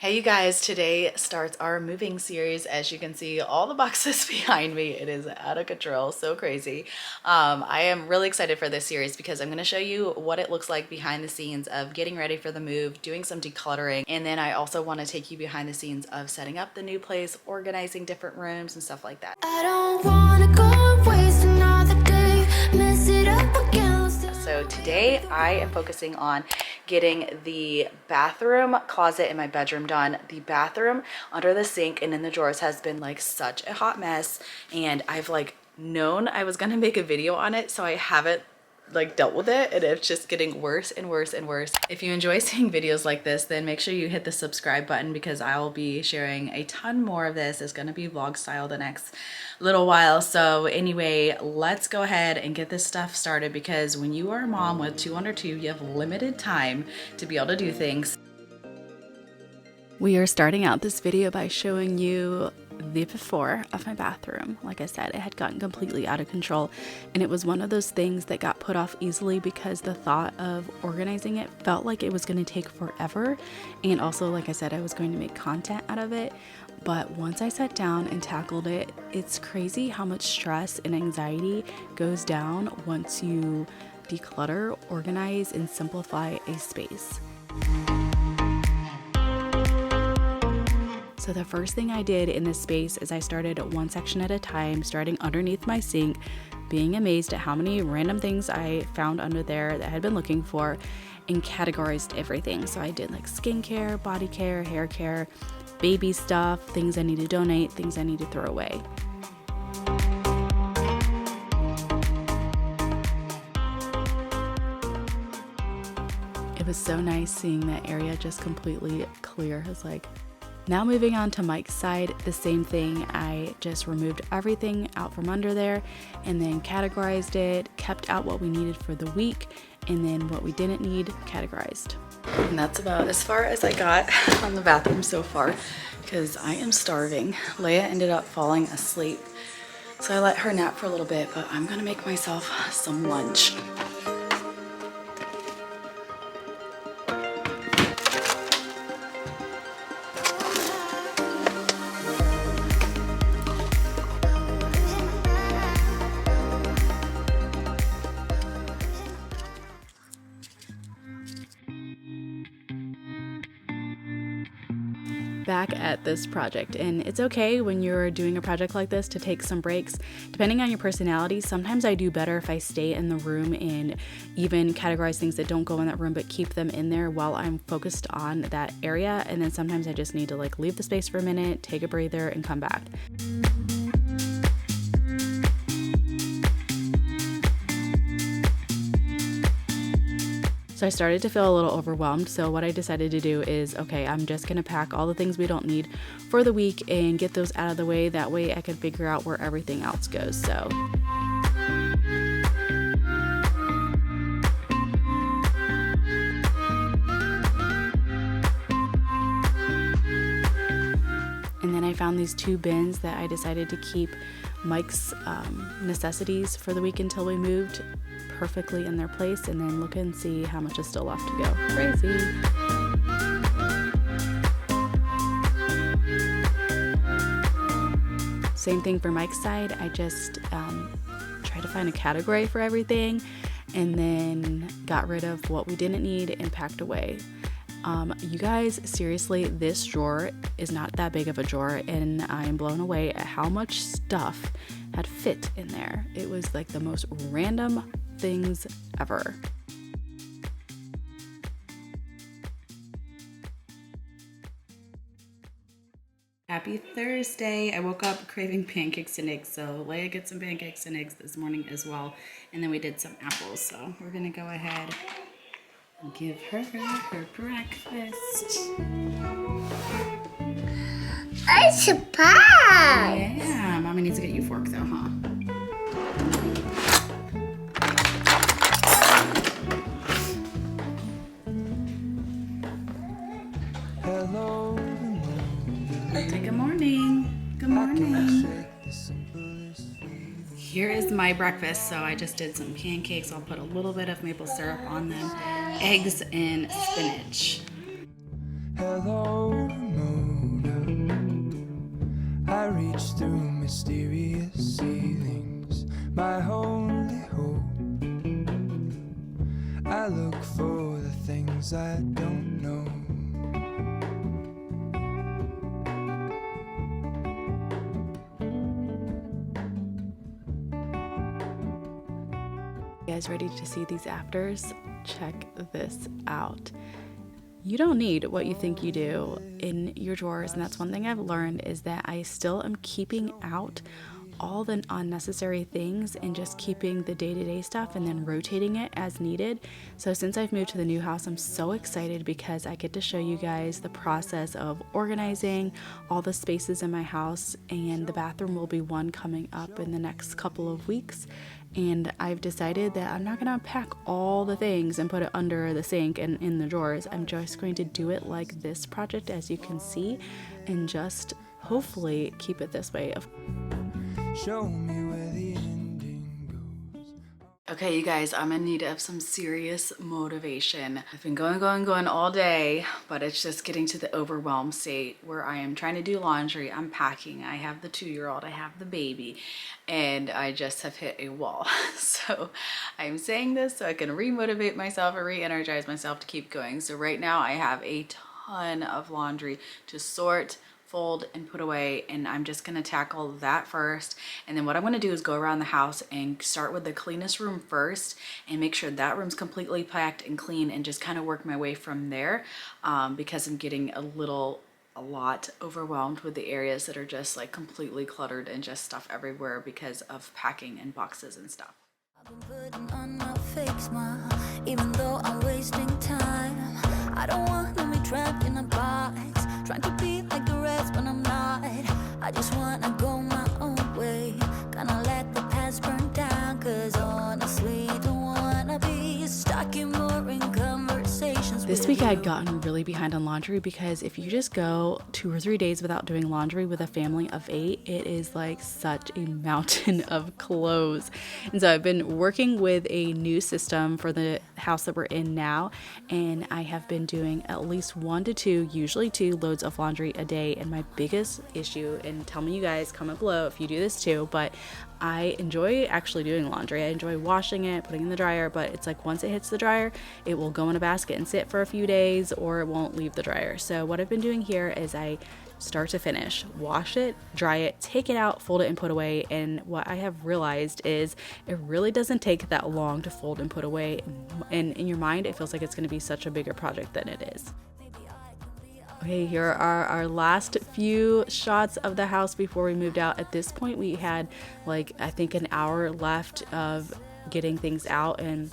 Hey you guys, today starts our moving series. As you can see, all the boxes behind me, it is out of control, so crazy. I am really excited for this series because I'm going to show you what it looks like behind the scenes of getting ready for the move, doing some decluttering, and then I also want to take you behind the scenes of setting up the new place, organizing different rooms and stuff like that. I don't wanna go waste another day, mess it up again. So today I am focusing on getting the bathroom closet in my bedroom done. The bathroom under the sink and in the drawers has been like such a hot mess, and I've like known I was gonna make a video on it, so I haven't like dealt with it, and it's just getting worse and worse and worse. If you enjoy seeing videos like this, then make sure you hit the subscribe button because I will be sharing a ton more of this. It's gonna be vlog style the next little while. So anyway, let's go ahead and get this stuff started, because when you are a mom with 2 under 2, you have limited time to be able to do things. We are starting out this video by showing you the before of my bathroom. Like I said, it had gotten completely out of control, and it was one of those things that got put off easily because the thought of organizing it felt like it was going to take forever, and also, like I said, I was going to make content out of it. But once I sat down and tackled it, it's crazy how much stress and anxiety goes down once you declutter, organize, and simplify a space. So the first thing I did in this space is I started one section at a time, starting underneath my sink, being amazed at how many random things I found under there that I had been looking for, and categorized everything. So I did like skincare, body care, hair care, baby stuff, things I need to donate, things I need to throw away. It was so nice seeing that area just completely clear. It was like, now moving on to Mike's side, the same thing. I just removed everything out from under there and then categorized it, kept out what we needed for the week, and then what we didn't need, categorized. And that's about as far as I got on the bathroom so far, because I am starving. Leia ended up falling asleep, so I let her nap for a little bit, but I'm gonna make myself some lunch. Back at this project, and it's okay when you're doing a project like this to take some breaks. Depending on your personality, sometimes I do better if I stay in the room and even categorize things that don't go in that room but keep them in there while I'm focused on that area, and then sometimes I just need to like leave the space for a minute, take a breather, and come back. So I started to feel a little overwhelmed. So what I decided to do is, okay, I'm just gonna pack all the things we don't need for the week and get those out of the way. That way I could figure out where everything else goes. So and then I found these 2 bins that I decided to keep Mike's necessities for the week until we moved perfectly in their place, and then look and see how much is still left to go. Crazy. Same thing for Mike's side. I just tried to find a category for everything, and then got rid of what we didn't need and packed away. You guys, seriously, this drawer is not that big of a drawer, and I am blown away at how much stuff had fit in there. It was like the most random things ever. Happy Thursday. I woke up craving pancakes and eggs, so Leia gets some pancakes and eggs this morning as well, and then we did some apples, so we're gonna go ahead and give her her breakfast. I'm surprised. Yeah, Mommy needs to get you a fork though, huh? Good morning. Good morning. Here is my breakfast. So I just did some pancakes. I'll put a little bit of maple syrup on them, eggs and spinach. Hello. my only hope. I look for the things I don't know. You guys ready to see these afters? Check this out. You don't need what you think you do in your drawers, and that's one thing I've learned, is that I still am keeping out all the unnecessary things and just keeping the day-to-day stuff and then rotating it as needed. So since I've moved to the new house, I'm so excited because I get to show you guys the process of organizing all the spaces in my house, and the bathroom will be one coming up in the next couple of weeks. And I've decided that I'm not going to unpack all the things and put it under the sink and in the drawers. I'm just going to do it like this project, as you can see, and just hopefully keep it this way. Show me where the ending goes. Okay, you guys, I'm in need of some serious motivation. I've been going all day, but it's just getting to the overwhelmed state where I am trying to do laundry, I'm packing, I have the 2-year-old, I have the baby, and I just have hit a wall. So I'm saying this so I can re-motivate myself and re-energize myself to keep going. So right now I have a ton of laundry to sort, fold, and put away, and I'm just gonna tackle that first. And then what I'm gonna do is go around the house and start with the cleanest room first and make sure that room's completely packed and clean, and just kind of work my way from there, because I'm getting a lot overwhelmed with the areas that are just like completely cluttered and just stuff everywhere because of packing and boxes and stuff. I've been putting on my fake smile, even though I'm wasting time. I don't want to be trapped in a box, trying to be like the rest when I'm not. I just want to go my own way, gonna let the past burn down, cause honestly don't wanna be stuck in boring conversations. This week I had gotten really behind on laundry, because if you just go 2 or 3 days without doing laundry with a family of 8, it is like such a mountain of clothes. And so I've been working with a new system for the house that we're in now, and I have been doing at least 1 to 2, usually 2 loads of laundry a day. And my biggest issue, and tell me you guys, comment below if you do this too, but I enjoy actually doing laundry. I enjoy washing it, putting it in the dryer, but it's like once it hits the dryer, it will go in a basket and sit for a few days, or it won't leave the dryer. So what I've been doing here is I start to finish, wash it, dry it, take it out, fold it, and put away. And what I have realized is it really doesn't take that long to fold and put away. And in your mind, it feels like it's going to be such a bigger project than it is. Okay, here are our last few shots of the house before we moved out. At this point, we had like, I think, an hour left of getting things out and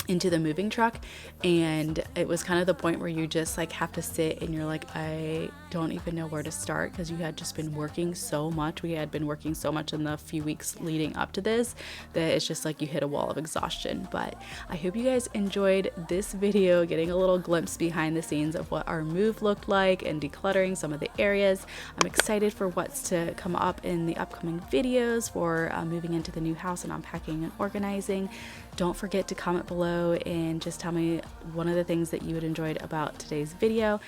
into the moving truck, and it was kind of the point where you just like have to sit and you're like, I don't even know where to start, because you had just been working so much. We had been working so much in the few weeks leading up to this that it's just like you hit a wall of exhaustion. But I hope you guys enjoyed this video, getting a little glimpse behind the scenes of what our move looked like and decluttering some of the areas. I'm excited for what's to come up in the upcoming videos for moving into the new house and unpacking and organizing. Don't forget to comment below and just tell me one of the things that you had enjoyed about today's video.